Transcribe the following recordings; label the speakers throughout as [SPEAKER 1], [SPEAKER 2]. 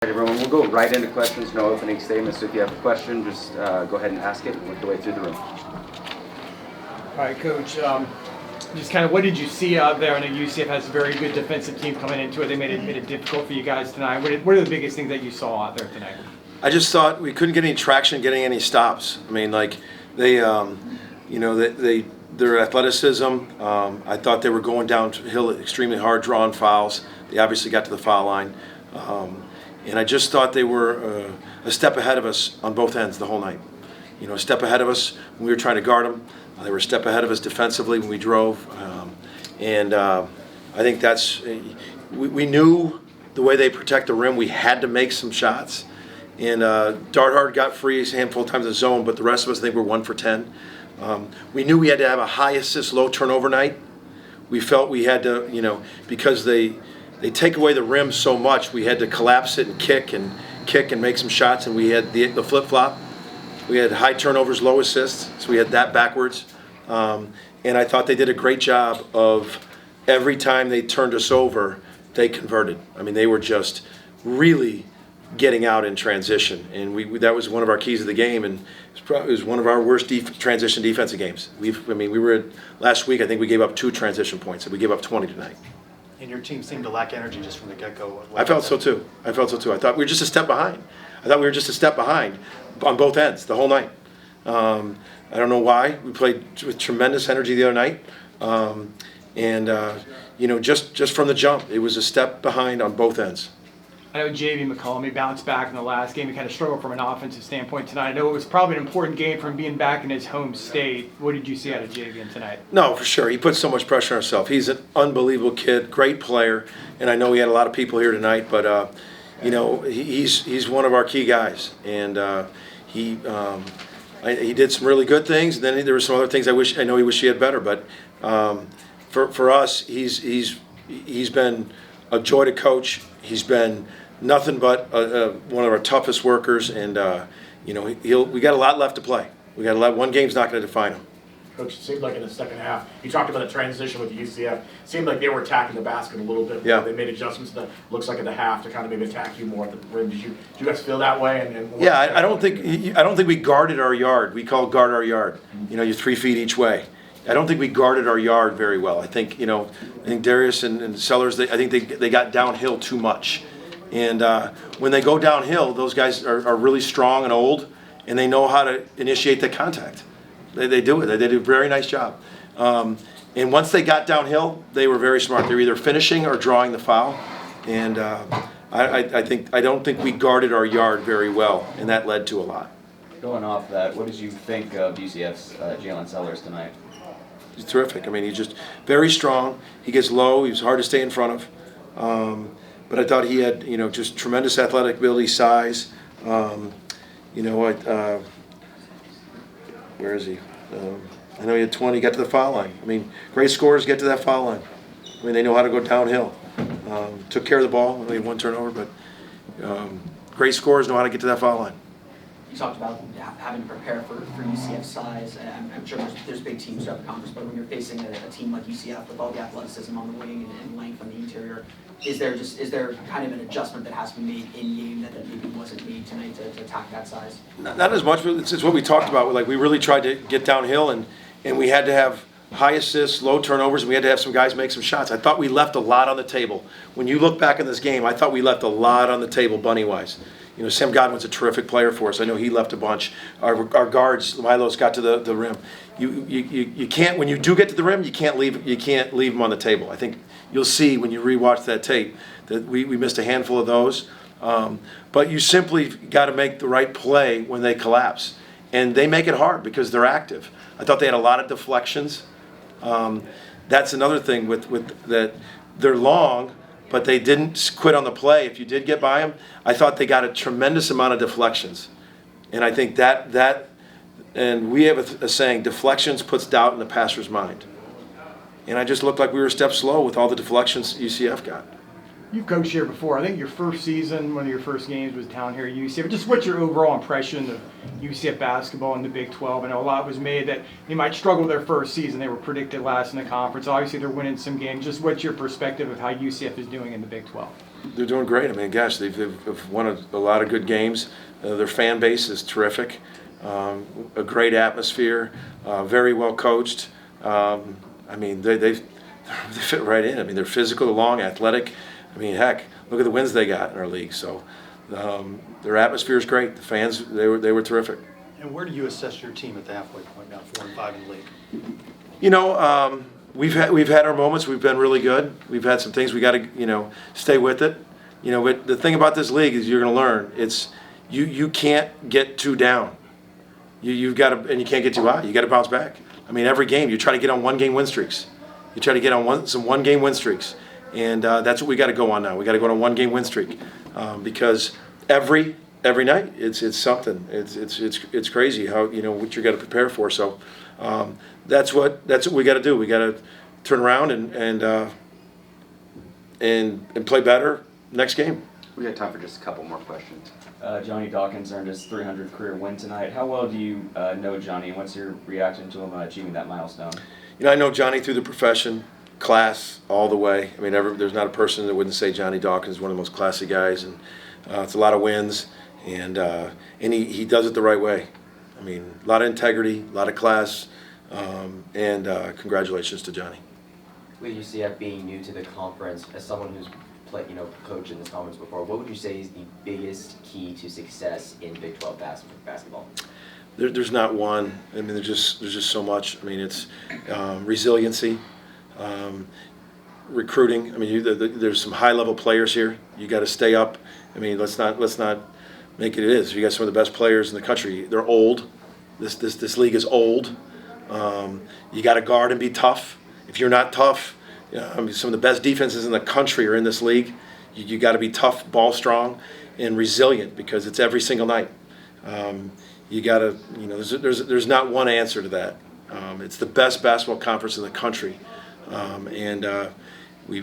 [SPEAKER 1] All right, everyone, we'll go right into questions, no opening statements. So if you have a question, just go ahead and ask it and work your way through the room.
[SPEAKER 2] All right, Coach. Just kind of what did you see out there? I know UCF has a very good defensive team coming into it. They made it difficult for you guys tonight. What are the biggest things that you saw out there tonight?
[SPEAKER 3] I just thought we couldn't get any traction, getting any stops. I mean, like they, their athleticism. I thought they were going downhill extremely hard, drawing fouls. They obviously got to the foul line, and I just thought they were a step ahead of us on both ends the whole night. You know, a step ahead of us when we were trying to guard them. They were a step ahead of us defensively when we drove, and I think that's we knew the way they protect the rim. We had to make some shots. And Darthard got free a handful of times in the zone, but the rest of us, I think, were 1 for 10. We knew we had to have a high assist, low turnover night. We felt we had to, because they take away the rim so much, we had to collapse it and kick and make some shots, and we had the flip-flop. We had high turnovers, low assists, so we had that backwards. And I thought they did a great job of every time they turned us over, they converted. I mean, they were just really getting out in transition, and that was one of our keys of the game, and it was one of our worst transition defensive games. We were last week. I think we gave up 2 transition points, and we gave up 20 tonight.
[SPEAKER 4] And your team seemed to lack energy just from the get-go.
[SPEAKER 3] I felt so too. I thought we were just a step behind. On both ends the whole night. I don't know why. We played with tremendous energy the other night, just from the jump, it was a step behind on both ends.
[SPEAKER 2] I know J.V. McCollum, he bounced back in the last game. He kind of struggled from an offensive standpoint tonight. I know it was probably an important game for him being back in his home state. What did you see out of J.V. tonight?
[SPEAKER 3] No, for sure. He put so much pressure on himself. He's an unbelievable kid, great player, and I know he had a lot of people here tonight, but he's one of our key guys, and he did some really good things. And then there were some other things he wished he had better. But for us, he's been a joy to coach. He's been nothing but one of our toughest workers, and we got a lot left to play. We got a lot. One game's not going to define him.
[SPEAKER 5] Coach, it seemed like in the second half, you talked about a transition with the UCF. It seemed like they were attacking the basket a little bit.
[SPEAKER 3] Yeah.
[SPEAKER 5] They made adjustments that looks like at the half to kind of maybe attack you more at the rim. Did you guys feel that way?
[SPEAKER 3] I don't think we guarded our yard. We call guard our yard. You're 3 feet each way. I don't think we guarded our yard very well. I think Darius and Sellers. I think they got downhill too much, and when they go downhill, those guys are really strong and old, and they know how to initiate the contact. They do it. They do a very nice job. And once they got downhill, they were very smart. They were either finishing or drawing the foul, and I don't think we guarded our yard very well, and that led to a lot.
[SPEAKER 1] Going off that, what did you think of UCF's Jalen Sellers tonight?
[SPEAKER 3] He's terrific. I mean, he's just very strong. He gets low. He was hard to stay in front of. But I thought he had, just tremendous athletic ability, size. Where is he? I know he had 20, got to the foul line. I mean, great scorers get to that foul line. I mean, they know how to go downhill. Took care of the ball. Only 1 turnover, but great scorers know how to get to that foul line.
[SPEAKER 6] You talked about having to prepare for UCF size. I'm sure there's big teams throughout the conference, but when you're facing a team like UCF with all the athleticism on the wing and length on the interior, is there kind of an adjustment that has to be made in game that maybe wasn't made tonight to attack that size?
[SPEAKER 3] Not as much, but it's what we talked about. Like, we really tried to get downhill, and we had to have high assists, low turnovers, and we had to have some guys make some shots. I thought we left a lot on the table. When you look back in this game, I thought we left a lot on the table bunny-wise. Sam Godwin's a terrific player for us. I know he left a bunch. Our guards, Milos, got to the rim. You can't, when you do get to the rim, you can't leave them on the table. I think you'll see when you rewatch that tape that we missed a handful of those. But you simply got to make the right play when they collapse, and they make it hard because they're active. I thought they had a lot of deflections. That's another thing with that. They're long, but they didn't quit on the play. If you did get by them, I thought they got a tremendous amount of deflections. And I think and we have a saying, deflections puts doubt in the passer's mind. And I just looked like we were a step slow with all the deflections UCF got.
[SPEAKER 2] You've coached here before. I think your first season, one of your first games was down here at UCF. Just what's your overall impression of UCF basketball in the Big 12? I know a lot was made that they might struggle their first season. They were predicted last in the conference. Obviously, they're winning some games. Just what's your perspective of how UCF is doing in the Big 12?
[SPEAKER 3] They're doing great. I mean, gosh, they've won a lot of good games. Their fan base is terrific. A great atmosphere, very well coached. I mean, they fit right in. I mean, they're physical, long, athletic. I mean, heck, look at the wins they got in our league. So their atmosphere is great. The fans, they were terrific.
[SPEAKER 4] And where do you assess your team at the halfway point now, 4-5 in the league?
[SPEAKER 3] You know, we've had our moments. We've been really good. We've had some things we got to stay with it. But the thing about this league is you're going to learn. It's you can't get too down. You've got to, and you can't get too high. You got to bounce back. I mean, every game you try to get on one-game win streaks. You try to get on some one-game win streaks, and that's what we got to go on now. We got to go on a one-game win streak because every night it's something. It's crazy how what you got to prepare for. So that's what we got to do. We got to turn around and play better next game.
[SPEAKER 1] We got time for just a couple more questions.
[SPEAKER 7] Johnny Dawkins earned his 300th career win tonight. How well do you know Johnny, and what's your reaction to him achieving that milestone?
[SPEAKER 3] I know Johnny through the profession, class all the way. I mean, there's not a person that wouldn't say Johnny Dawkins is one of the most classy guys, and it's a lot of wins, and he does it the right way. I mean, a lot of integrity, a lot of class, and congratulations to Johnny.
[SPEAKER 8] With UCF being new to the conference, as someone who's coached in this conference before, what would you say is the biggest key to success in Big 12 basketball?
[SPEAKER 3] There's not one. I mean, there's just so much. I mean, it's resiliency, recruiting. I mean, there's some high-level players here. You got to stay up. I mean, let's not make it is. You got some of the best players in the country. They're old. This league is old. You got to guard and be tough. If you're not tough, I mean, some of the best defenses in the country are in this league. You got to be tough, ball strong, and resilient because it's every single night. You got to, there's not one answer to that. It's the best basketball conference in the country, and you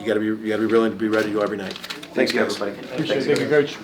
[SPEAKER 3] got to be willing to be ready to go every night.
[SPEAKER 1] Thank you, everybody.
[SPEAKER 2] Appreciate it. Thank you, Coach.